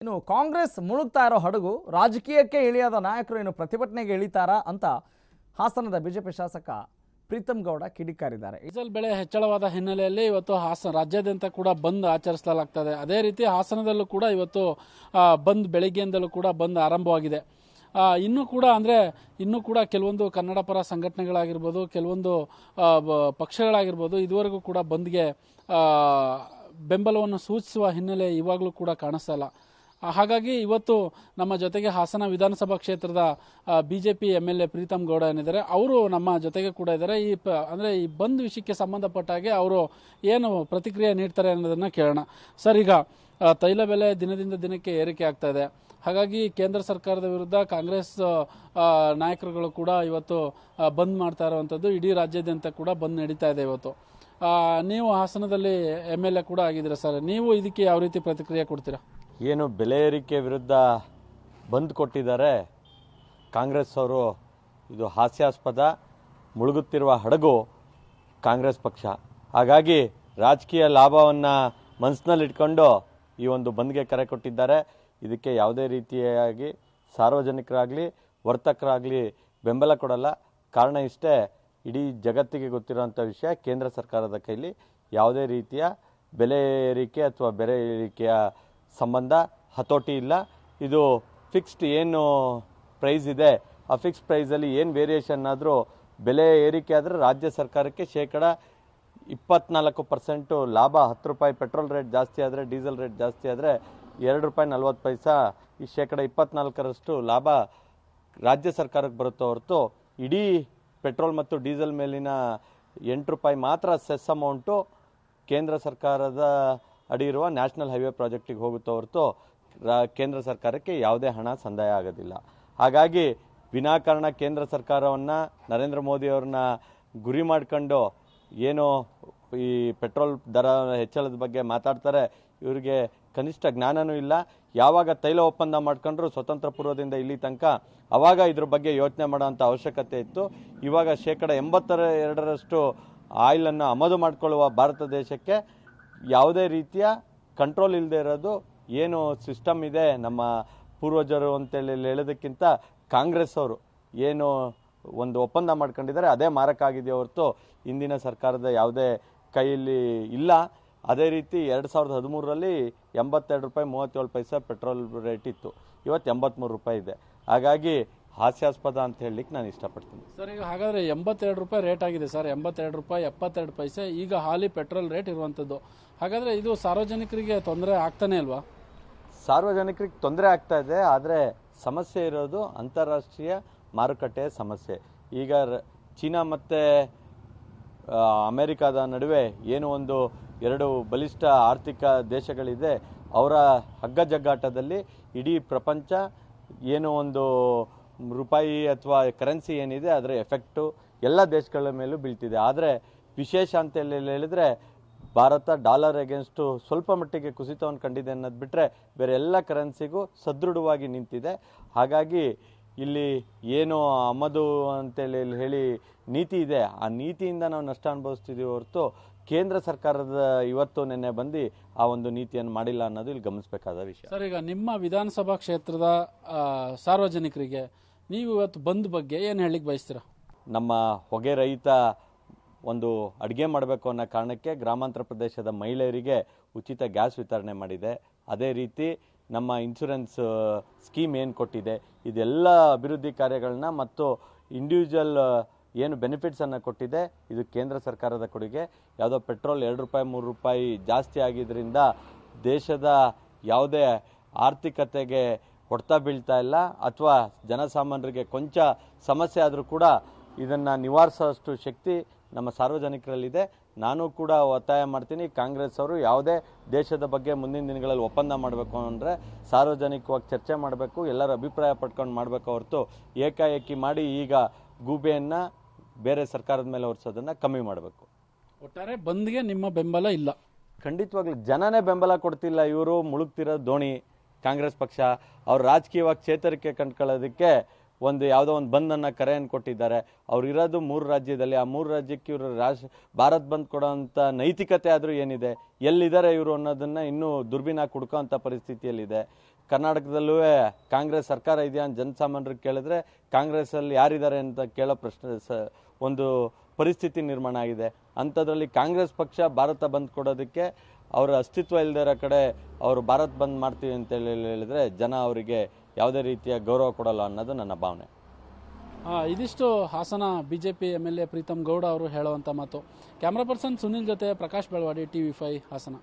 ಇನ್ನು ಕಾಂಗ್ರೆಸ್ ಮುಳುಗ್ತಾ ಇರೋ ಹಡಗು ರಾಜಕೀಯಕ್ಕೆ ಇಳಿಯದ ನಾಯಕರು ಇನ್ನು ಪ್ರತಿಭಟನೆಗೆ ಇಳಿತಾರಾ ಅಂತ ಹಾಸನದ ಬಿಜೆಪಿ ಶಾಸಕ ಪ್ರೀತಮ್ ಗೌಡ ಕಿಡಿಕಾರಿದ್ದಾರೆ. ಡೀಸೆಲ್ ಬೆಲೆ ಹೆಚ್ಚಳವಾದ ಹಿನ್ನೆಲೆಯಲ್ಲಿ ಇವತ್ತು ರಾಜ್ಯಾದ್ಯಂತ ಕೂಡ ಬಂದ್ ಆಚರಿಸಲಾಗ್ತದೆ. ಅದೇ ರೀತಿ ಹಾಸನದಲ್ಲೂ ಕೂಡ ಇವತ್ತು ಬಂದ್ ಬೆಳಗ್ಗೆಯಿಂದಲೂ ಕೂಡ ಬಂದ್ ಆರಂಭವಾಗಿದೆ. ಇನ್ನೂ ಕೂಡ ಕೆಲವೊಂದು ಕನ್ನಡ ಪರ ಸಂಘಟನೆಗಳಾಗಿರ್ಬೋದು, ಕೆಲವೊಂದು ಪಕ್ಷಗಳಾಗಿರ್ಬೋದು ಇದುವರೆಗೂ ಕೂಡ ಬಂದ್ಗೆ ಬೆಂಬಲವನ್ನು ಸೂಚಿಸುವ ಹಿನ್ನೆಲೆ ಇವಾಗಲೂ ಕೂಡ ಕಾಣಿಸ್ತಾ ಇಲ್ಲ. ಹಾಗಾಗಿ ಇವತ್ತು ನಮ್ಮ ಜೊತೆಗೆ ಹಾಸನ ವಿಧಾನಸಭಾ ಕ್ಷೇತ್ರದ ಬಿಜೆಪಿ MLA ಪ್ರೀತಮ್ ಗೌಡ ಏನಿದ್ದಾರೆ ಅವರು ನಮ್ಮ ಜೊತೆಗೆ ಕೂಡ ಇದ್ದಾರೆ. ಈ ಬಂದ್ ವಿಷಯಕ್ಕೆ ಸಂಬಂಧಪಟ್ಟ ಹಾಗೆ ಅವರು ಏನು ಪ್ರತಿಕ್ರಿಯೆ ನೀಡ್ತಾರೆ ಅನ್ನೋದನ್ನ ಕೇಳೋಣ. ಸರ್, ಈಗ ತೈಲ ಬೆಲೆ ದಿನದಿಂದ ದಿನಕ್ಕೆ ಏರಿಕೆ ಆಗ್ತಾ ಇದೆ. ಹಾಗಾಗಿ ಕೇಂದ್ರ ಸರ್ಕಾರದ ವಿರುದ್ಧ ಕಾಂಗ್ರೆಸ್ ನಾಯಕರುಗಳು ಕೂಡ ಇವತ್ತು ಬಂದ್ ಮಾಡ್ತಾ ಇರುವಂತದ್ದು, ಇಡೀ ರಾಜ್ಯಾದ್ಯಂತ ಕೂಡ ಬಂದ್ ನಡೀತಾ ಇದೆ ಇವತ್ತು. ನೀವು ಹಾಸನದಲ್ಲಿ MLA ಕೂಡ ಆಗಿದ್ದೀರಾ ಸರ್, ನೀವು ಇದಕ್ಕೆ ಯಾವ ರೀತಿ ಪ್ರತಿಕ್ರಿಯೆ ಕೊಡ್ತೀರಾ? ಏನು ಬೆಲೆ ಏರಿಕೆ ವಿರುದ್ಧ ಬಂದ್ ಕೊಟ್ಟಿದ್ದಾರೆ ಕಾಂಗ್ರೆಸ್ ಅವರು, ಇದು ಹಾಸ್ಯಾಸ್ಪದ. ಮುಳುಗುತ್ತಿರುವ ಹಡಗು ಕಾಂಗ್ರೆಸ್ ಪಕ್ಷ. ಹಾಗಾಗಿ ರಾಜಕೀಯ ಲಾಭವನ್ನು ಮನಸ್ಸಿನಲ್ಲಿಟ್ಕೊಂಡು ಈ ಒಂದು ಬಂದ್ಗೆ ಕರೆ ಕೊಟ್ಟಿದ್ದಾರೆ. ಇದಕ್ಕೆ ಯಾವುದೇ ರೀತಿಯಾಗಿ ಸಾರ್ವಜನಿಕರಾಗಲಿ ವರ್ತಕರಾಗಲಿ ಬೆಂಬಲ ಕೊಡಲ್ಲ. ಕಾರಣ ಇಷ್ಟೇ, ಇಡೀ ಜಗತ್ತಿಗೆ ಗೊತ್ತಿರುವಂಥ ವಿಷಯ, ಕೇಂದ್ರ ಸರ್ಕಾರದ ಕೈಲಿ ಯಾವುದೇ ರೀತಿಯ ಬೆಲೆ ಏರಿಕೆ ಅಥವಾ ಬೆಲೆ ಏರಿಕೆಯ ಸಂಬಂಧ ಹತೋಟಿ ಇಲ್ಲ. ಇದು ಫಿಕ್ಸ್ಡ್ ಏನು ಪ್ರೈಸ್ ಇದೆ, ಆ ಫಿಕ್ಸ್ಡ್ ಪ್ರೈಸಲ್ಲಿ ಏನು ವೇರಿಯೇಷನ್ ಆದರೂ ಬೆಲೆ ಏರಿಕೆ ಆದರೆ ರಾಜ್ಯ ಸರ್ಕಾರಕ್ಕೆ ಶೇಕಡ 24% ಲಾಭ. 10 ರೂಪಾಯಿ ಪೆಟ್ರೋಲ್ ರೇಟ್ ಜಾಸ್ತಿ ಆದರೆ, ಡೀಸೆಲ್ ರೇಟ್ ಜಾಸ್ತಿ ಆದರೆ ₹2.40 ಈ ಶೇಕಡ 24% ಲಾಭ ರಾಜ್ಯ ಸರ್ಕಾರಕ್ಕೆ ಬರುತ್ತೋ ಹೊರತು ಇಡೀ ಪೆಟ್ರೋಲ್ ಮತ್ತು ಡೀಸೆಲ್ ಮೇಲಿನ ₹8 ಮಾತ್ರ ಸೆಸ್ ಅಮೌಂಟು ಕೇಂದ್ರ ಸರ್ಕಾರದ ಅಡಿ ಇರುವ ನ್ಯಾಷನಲ್ ಹೈವೇ ಪ್ರಾಜೆಕ್ಟಿಗೆ ಹೋಗುತ್ತೋ ಹೊರತು ಕೇಂದ್ರ ಸರ್ಕಾರಕ್ಕೆ ಯಾವುದೇ ಹಣ ಸಂದಾಯ ಆಗೋದಿಲ್ಲ. ಹಾಗಾಗಿ ವಿನಾಕಾರಣ ಕೇಂದ್ರ ಸರ್ಕಾರವನ್ನು, ನರೇಂದ್ರ ಮೋದಿ ಅವ್ರನ್ನ ಗುರಿ ಮಾಡಿಕೊಂಡು ಏನು ಈ ಪೆಟ್ರೋಲ್ ದರ ಹೆಚ್ಚಳದ ಬಗ್ಗೆ ಮಾತಾಡ್ತಾರೆ, ಇವರಿಗೆ ಕನಿಷ್ಠ ಜ್ಞಾನನೂ ಇಲ್ಲ. ಯಾವಾಗ ತೈಲ ಒಪ್ಪಂದ ಮಾಡ್ಕೊಂಡ್ರು ಸ್ವತಂತ್ರ ಪೂರ್ವದಿಂದ ಇಲ್ಲಿ ತನಕ, ಅವಾಗ ಇದ್ರ ಬಗ್ಗೆ ಯೋಚನೆ ಮಾಡೋಂಥ ಅವಶ್ಯಕತೆ ಇತ್ತು. ಇವಾಗ ಶೇಕಡ 82% ಆಯಿಲನ್ನು ಆಮದು ಮಾಡಿಕೊಳ್ಳುವ ಭಾರತ ದೇಶಕ್ಕೆ ಯಾವುದೇ ರೀತಿಯ ಕಂಟ್ರೋಲ್ ಇಲ್ಲದೆ ಇರೋದು ಏನು ಸಿಸ್ಟಮ್ ಇದೆ ನಮ್ಮ ಪೂರ್ವಜರು ಅಂತೇಳಿ ಹೇಳೋದಕ್ಕಿಂತ ಕಾಂಗ್ರೆಸ್ ಅವರು ಏನು ಒಂದು ಒಪ್ಪಂದ ಮಾಡ್ಕೊಂಡಿದ್ದಾರೆ ಅದೇ ಮಾರಕ ಆಗಿದೆ ಹೊರತು ಇಂದಿನ ಸರ್ಕಾರದ ಯಾವುದೇ ಕೈಯಲ್ಲಿ ಇಲ್ಲ. ಅದೇ ರೀತಿ 2013ರಲ್ಲಿ ₹82.37 ಪೆಟ್ರೋಲ್ ರೇಟ್ ಇತ್ತು, ಇವತ್ತು ₹83 ಇದೆ. ಹಾಗಾಗಿ ಹಾಸ್ಯಾಸ್ಪದ ಅಂತ ಹೇಳಲಿಕ್ಕೆ ನಾನು ಇಷ್ಟಪಡ್ತೀನಿ. ಸರ್, ಈಗ ಹಾಗಾದ್ರೆ ₹82 ರೇಟ್ ಆಗಿದೆ ಸರ್, ₹82.72 ಈಗ ಹಾಲಿ ಪೆಟ್ರೋಲ್ ರೇಟ್ ಇರುವಂತದ್ದು. ಹಾಗಾದ್ರೆ ಇದು ಸಾರ್ವಜನಿಕರಿಗೆ ತೊಂದರೆ ಆಗ್ತಾನೆ ಅಲ್ವಾ? ಸಾರ್ವಜನಿಕರಿಗೆ ತೊಂದರೆ ಆಗ್ತಾ ಇದೆ, ಆದರೆ ಸಮಸ್ಯೆ ಇರೋದು ಅಂತಾರಾಷ್ಟ್ರೀಯ ಮಾರುಕಟ್ಟೆಯ ಸಮಸ್ಯೆ. ಈಗ ಚೀನಾ ಮತ್ತು ಅಮೆರಿಕದ ನಡುವೆ ಏನು ಒಂದು ಎರಡು ಬಲಿಷ್ಠ ಆರ್ಥಿಕ ದೇಶಗಳಿದೆ, ಅವರ ಹಗ್ಗಜಗ್ಗಾಟದಲ್ಲಿ ಇಡೀ ಪ್ರಪಂಚ ಏನು ಒಂದು ರೂಪಾಯಿ ಅಥವಾ ಕರೆನ್ಸಿ ಏನಿದೆ ಅದರ ಎಫೆಕ್ಟು ಎಲ್ಲ ದೇಶಗಳ ಮೇಲೂ ಬೀಳ್ತಿದೆ. ಆದರೆ ವಿಶೇಷ ಅಂತ ಹೇಳಿದ್ರೆ ಭಾರತ ಡಾಲರ್ ಅಗೇನ್ಸ್ಟು ಸ್ವಲ್ಪ ಮಟ್ಟಿಗೆ ಕುಸಿತವನ್ನು ಕಂಡಿದೆ ಅನ್ನೋದು ಬಿಟ್ಟರೆ ಬೇರೆ ಎಲ್ಲ ಕರೆನ್ಸಿಗೂ ಸದೃಢವಾಗಿ ನಿಂತಿದೆ. ಹಾಗಾಗಿ ಇಲ್ಲಿ ಏನು ಆಮದು ಅಂತೇಳಿ ಹೇಳಿ ನೀತಿ ಇದೆ, ಆ ನೀತಿಯಿಂದ ನಾವು ನಷ್ಟ ಅನುಭವಿಸ್ತಿದ್ದೀವಿ ಹೊರತು ಕೇಂದ್ರ ಸರ್ಕಾರದ ಇವತ್ತು ನಿನ್ನೆ ಬಂದು ಆ ಒಂದು ನೀತಿಯನ್ನು ಮಾಡಿಲ್ಲ ಅನ್ನೋದು ಇಲ್ಲಿ ಗಮನಿಸಬೇಕಾದ ವಿಷಯ. ಸರ್, ಈಗ ನಿಮ್ಮ ವಿಧಾನಸಭಾ ಕ್ಷೇತ್ರದ ಸಾರ್ವಜನಿಕರಿಗೆ ನೀವು ಇವತ್ತು ಬಂದ್ ಬಗ್ಗೆ ಏನು ಹೇಳಲಿಕ್ಕೆ ಬಯಸ್ತೀರಾ? ನಮ್ಮ ಹೊಗೆ ರಹಿತ ಒಂದು ಅಡುಗೆ ಮಾಡಬೇಕು ಅನ್ನೋ ಕಾರಣಕ್ಕೆ ಗ್ರಾಮಾಂತರ ಪ್ರದೇಶದ ಮಹಿಳೆಯರಿಗೆ ಉಚಿತ ಗ್ಯಾಸ್ ವಿತರಣೆ ಮಾಡಿದೆ. ಅದೇ ರೀತಿ ನಮ್ಮ ಇನ್ಶೂರೆನ್ಸ್ ಸ್ಕೀಮ್ ಏನು ಕೊಟ್ಟಿದೆ, ಇದೆಲ್ಲ ಅಭಿವೃದ್ಧಿ ಕಾರ್ಯಗಳನ್ನ ಮತ್ತು ಇಂಡಿವಿಜುವಲ್ ಏನು ಬೆನಿಫಿಟ್ಸನ್ನು ಕೊಟ್ಟಿದೆ, ಇದು ಕೇಂದ್ರ ಸರ್ಕಾರದ ಕೊಡುಗೆ. ಯಾವುದೋ ಪೆಟ್ರೋಲ್ ₹2-3 ಜಾಸ್ತಿ ಆಗಿದ್ದರಿಂದ ದೇಶದ ಯಾವುದೇ ಆರ್ಥಿಕತೆಗೆ ಹೊಡೆತ ಬೀಳ್ತಾ ಇಲ್ಲ, ಅಥವಾ ಜನಸಾಮಾನ್ಯರಿಗೆ ಕೊಂಚ ಸಮಸ್ಯೆ ಆದರೂ ಕೂಡ ಇದನ್ನು ನಿವಾರಿಸೋಷ್ಟು ಶಕ್ತಿ ನಮ್ಮ ಸಾರ್ವಜನಿಕರಲ್ಲಿದೆ. ನಾನು ಕೂಡ ಒತ್ತಾಯ ಮಾಡ್ತೀನಿ, ಕಾಂಗ್ರೆಸ್ ಅವರು ಯಾವುದೇ ದೇಶದ ಬಗ್ಗೆ ಮುಂದಿನ ದಿನಗಳಲ್ಲಿ ಒಪ್ಪಂದ ಮಾಡಬೇಕು ಅಂದರೆ ಸಾರ್ವಜನಿಕವಾಗಿ ಚರ್ಚೆ ಮಾಡಬೇಕು, ಎಲ್ಲರ ಅಭಿಪ್ರಾಯ ಪಡ್ಕೊಂಡು ಮಾಡಬೇಕು ಹೊರತು ಏಕಾಏಕಿ ಮಾಡಿ ಈಗ ಗೂಬೆಯನ್ನು ಬೇರೆ ಸರ್ಕಾರದ ಮೇಲೆ ಹೊರಿಸೋದನ್ನು ಕಮ್ಮಿ ಮಾಡಬೇಕು. ಒಟ್ಟಾರೆ ಬಂದ್ಗೆ ನಿಮ್ಮ ಬೆಂಬಲ ಇಲ್ಲ? ಖಂಡಿತವಾಗ್ಲೂ ಜನನೇ ಬೆಂಬಲ ಕೊಡ್ತಿಲ್ಲ. ಇವರು ಮುಳುಗ್ತಿರೋ ದೋಣಿ ಕಾಂಗ್ರೆಸ್ ಪಕ್ಷ. ಅವ್ರು ರಾಜಕೀಯವಾಗಿ ಚೇತರಿಕೆ ಕಂಡ್ಕೊಳ್ಳೋದಕ್ಕೆ ಯಾವುದೋ ಒಂದು ಬಂದನ್ನು ಕರೆಯನ್ನು ಕೊಟ್ಟಿದ್ದಾರೆ. ಅವ್ರು ಇರೋದು 3 ರಾಜ್ಯದಲ್ಲಿ, ಆ 3 ರಾಜ್ಯಕ್ಕೆ ಇವರು ಭಾರತ್ ಬಂದ್ ಕೊಡೋಂಥ ನೈತಿಕತೆ ಆದರೂ ಏನಿದೆ, ಎಲ್ಲಿದ್ದಾರೆ ಇವರು ಅನ್ನೋದನ್ನು ಇನ್ನೂ ದುರ್ಬಿನ ಕುಡ್ಕೋಂಥ ಪರಿಸ್ಥಿತಿಯಲ್ಲಿದೆ. ಕರ್ನಾಟಕದಲ್ಲೂ ಕಾಂಗ್ರೆಸ್ ಸರ್ಕಾರ ಇದೆಯಾ ಅಂತ ಜನಸಾಮಾನ್ಯರಿಗೆ ಕೇಳಿದ್ರೆ ಕಾಂಗ್ರೆಸ್ಸಲ್ಲಿ ಯಾರಿದ್ದಾರೆ ಅಂತ ಕೇಳೋ ಪ್ರಶ್ನೆ ಒಂದು ಪರಿಸ್ಥಿತಿ ನಿರ್ಮಾಣ ಆಗಿದೆ. ಅಂಥದ್ರಲ್ಲಿ ಕಾಂಗ್ರೆಸ್ ಪಕ್ಷ ಭಾರತ ಬಂದ್ ಕೊಡೋದಕ್ಕೆ ಅವರ ಅಸ್ತಿತ್ವ ಇಲ್ಲದಿರೋ ಕಡೆ ಅವರು ಭಾರತ್ ಬಂದ್ ಮಾಡ್ತೀವಿ ಅಂತ ಹೇಳಿದ್ರೆ ಜನ ಅವರಿಗೆ ಯಾವುದೇ ರೀತಿಯ ಗೌರವ ಕೊಡಲ್ಲ ಅನ್ನೋದು ನನ್ನ ಭಾವನೆ. ಇದಿಷ್ಟು ಹಾಸನ ಬಿಜೆಪಿ MLA ಪ್ರೀತಮ್ ಗೌಡ ಅವರು ಹೇಳುವಂಥ ಮಾತು. ಕ್ಯಾಮ್ರಾ ಪರ್ಸನ್ ಸುನಿಲ್ ಜೊತೆ ಪ್ರಕಾಶ್ ಬೆಳವಾಡಿ, TV5 ಹಾಸನ.